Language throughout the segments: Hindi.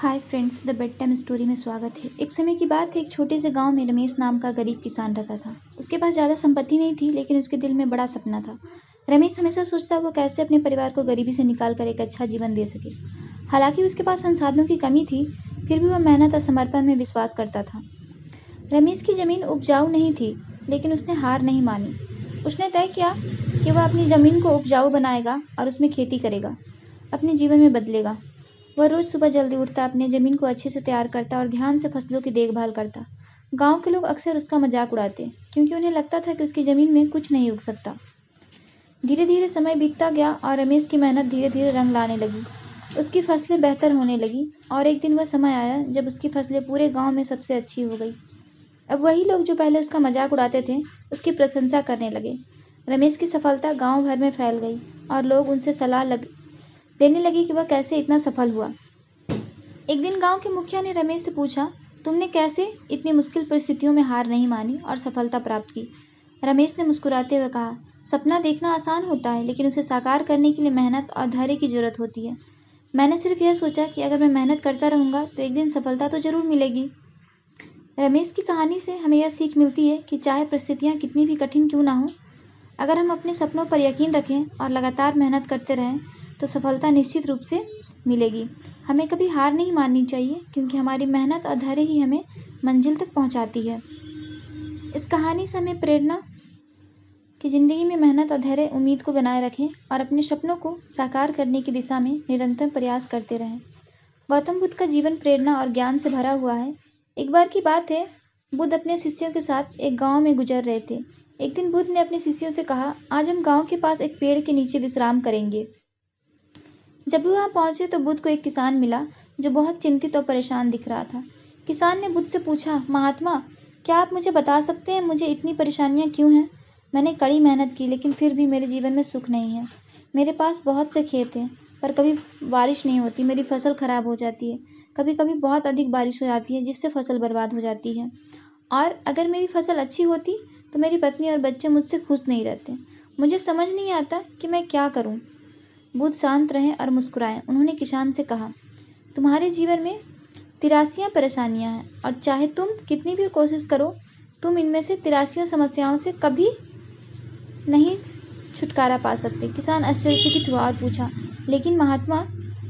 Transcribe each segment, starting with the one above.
Hi friends, the bed time story में स्वागत है। एक समय की बात है, एक छोटे से गांव में रमेश नाम का गरीब किसान रहता था। उसके पास ज़्यादा संपत्ति नहीं थी, लेकिन उसके दिल में बड़ा सपना था। रमेश हमेशा सोचता वो कैसे अपने परिवार को गरीबी से निकाल कर एक अच्छा जीवन दे सके। हालांकि उसके पास संसाधनों की कमी थी, फिर भी वह मेहनत और समर्पण में विश्वास करता था। रमेश की ज़मीन उपजाऊ नहीं थी, लेकिन उसने हार नहीं मानी। उसने तय किया कि वह अपनी ज़मीन को उपजाऊ बनाएगा और उसमें खेती करेगा, अपने जीवन में बदलेगा। वह रोज सुबह जल्दी उठता, अपनी जमीन को अच्छे से तैयार करता और ध्यान से फसलों की देखभाल करता। गांव के लोग अक्सर उसका मजाक उड़ाते, क्योंकि उन्हें लगता था कि उसकी जमीन में कुछ नहीं उग सकता। धीरे धीरे समय बीतता गया और रमेश की मेहनत धीरे धीरे रंग लाने लगी। उसकी फसलें बेहतर होने लगी और एक दिन वह समय आया जब उसकी फसलें पूरे गाँव में सबसे अच्छी हो गई। अब वही लोग जो पहले उसका मजाक उड़ाते थे, उसकी प्रशंसा करने लगे। रमेश की सफलता गांव भर में फैल गई और लोग उनसे लेने लगे कि वह कैसे इतना सफल हुआ। एक दिन गांव के मुखिया ने रमेश से पूछा, तुमने कैसे इतनी मुश्किल परिस्थितियों में हार नहीं मानी और सफलता प्राप्त की? रमेश ने मुस्कुराते हुए कहा, सपना देखना आसान होता है, लेकिन उसे साकार करने के लिए मेहनत और धैर्य की जरूरत होती है। मैंने सिर्फ यह सोचा कि अगर मैं मेहनत करता रहूंगा तो एक दिन सफलता तो जरूर मिलेगी। रमेश की कहानी से हमें यह सीख मिलती है कि चाहे परिस्थितियां कितनी भी कठिन क्यों ना हो, अगर हम अपने सपनों पर यकीन रखें और लगातार मेहनत करते रहें तो सफलता निश्चित रूप से मिलेगी। हमें कभी हार नहीं माननी चाहिए, क्योंकि हमारी मेहनत और धैर्य ही हमें मंजिल तक पहुंचाती है। इस कहानी से हमें प्रेरणा कि ज़िंदगी में मेहनत और धैर्य उम्मीद को बनाए रखें और अपने सपनों को साकार करने की दिशा में निरंतर प्रयास करते रहें। गौतम बुद्ध का जीवन प्रेरणा और ज्ञान से भरा हुआ है। एक बार की बात है, बुद्ध अपने शिष्यों के साथ एक गांव में गुजर रहे थे। एक दिन बुद्ध ने अपने शिष्यों से कहा, आज हम गांव के पास एक पेड़ के नीचे विश्राम करेंगे। जब वह वहां पहुंचे तो बुद्ध को एक किसान मिला जो बहुत चिंतित और परेशान दिख रहा था। किसान ने बुद्ध से पूछा, महात्मा, क्या आप मुझे बता सकते हैं मुझे इतनी परेशानियां क्यों हैं? मैंने कड़ी मेहनत की, लेकिन फिर भी मेरे जीवन में सुख नहीं है। मेरे पास बहुत से खेत हैं, पर कभी बारिश नहीं होती, मेरी फसल खराब हो जाती है। कभी कभी बहुत अधिक बारिश हो जाती है, जिससे फसल बर्बाद हो जाती है। और अगर मेरी फसल अच्छी होती तो मेरी पत्नी और बच्चे मुझसे खुश नहीं रहते। मुझे समझ नहीं आता कि मैं क्या करूं। बुद्ध शांत रहे और मुस्कुराए। उन्होंने किसान से कहा, तुम्हारे जीवन में 83 परेशानियां हैं और चाहे तुम कितनी भी कोशिश करो, तुम इनमें से 83 समस्याओं से कभी नहीं छुटकारा पा सकते। किसान आश्चर्यचकित हुआ और पूछा, लेकिन महात्मा,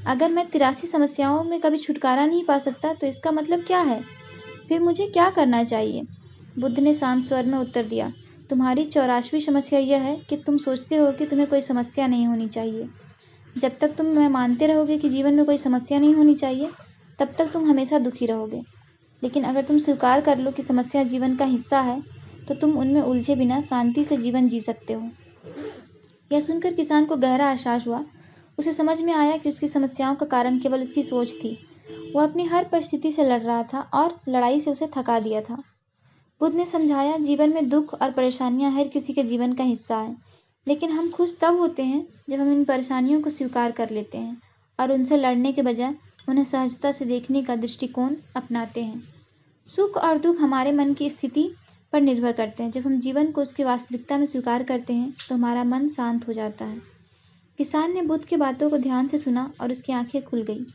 अगर मैं 83 समस्याओं में कभी छुटकारा नहीं पा सकता तो इसका मतलब क्या है? फिर मुझे क्या करना चाहिए? बुद्ध ने शांत स्वर में उत्तर दिया, तुम्हारी 84वीं समस्या यह है कि तुम सोचते हो कि तुम्हें कोई समस्या नहीं होनी चाहिए। जब तक तुम मानते रहोगे कि जीवन में कोई समस्या नहीं होनी चाहिए, तब तक तुम हमेशा दुखी रहोगे। लेकिन अगर तुम स्वीकार कर लो कि समस्या जीवन का हिस्सा है, तो तुम उनमें उलझे बिना शांति से जीवन जी सकते हो। यह सुनकर किसान को गहरा एहसास हुआ। उसे समझ में आया कि उसकी समस्याओं का कारण केवल उसकी सोच थी। वह अपनी हर परिस्थिति से लड़ रहा था और लड़ाई से उसे थका दिया था। बुद्ध ने समझाया, जीवन में दुख और परेशानियां हर किसी के जीवन का हिस्सा है, लेकिन हम खुश तब होते हैं जब हम इन परेशानियों को स्वीकार कर लेते हैं और उनसे लड़ने के बजाय उन्हें सहजता से देखने का दृष्टिकोण अपनाते हैं। सुख और दुख हमारे मन की स्थिति पर निर्भर करते हैं। जब हम जीवन को उसकी वास्तविकता में स्वीकार करते हैं तो हमारा मन शांत हो जाता है। किसान ने बुद्ध की बातों को ध्यान से सुना और उसकी आंखें खुल गई।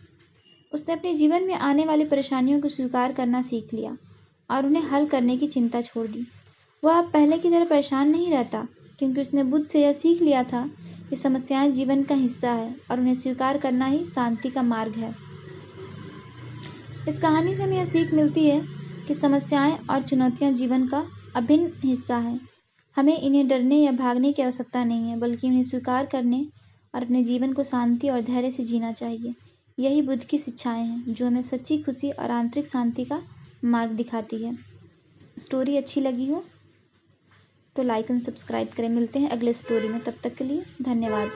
उसने अपने जीवन में आने वाली परेशानियों को स्वीकार करना सीख लिया और उन्हें हल करने की चिंता छोड़ दी। वह अब पहले की तरह परेशान नहीं रहता, क्योंकि उसने बुद्ध से यह सीख लिया था कि समस्याएं जीवन का हिस्सा है और उन्हें स्वीकार करना ही शांति का मार्ग है। इस कहानी से हमें यह सीख मिलती है कि समस्याएं और चुनौतियां जीवन का अभिन्न हिस्सा है। हमें इन्हें डरने या भागने की आवश्यकता नहीं है, बल्कि उन्हें स्वीकार करने और अपने जीवन को शांति और धैर्य से जीना चाहिए। यही बुद्ध की शिक्षाएं हैं, जो हमें सच्ची खुशी और आंतरिक शांति का मार्ग दिखाती है। स्टोरी अच्छी लगी हो तो लाइक एंड सब्सक्राइब करें। मिलते हैं अगले स्टोरी में, तब तक के लिए धन्यवाद।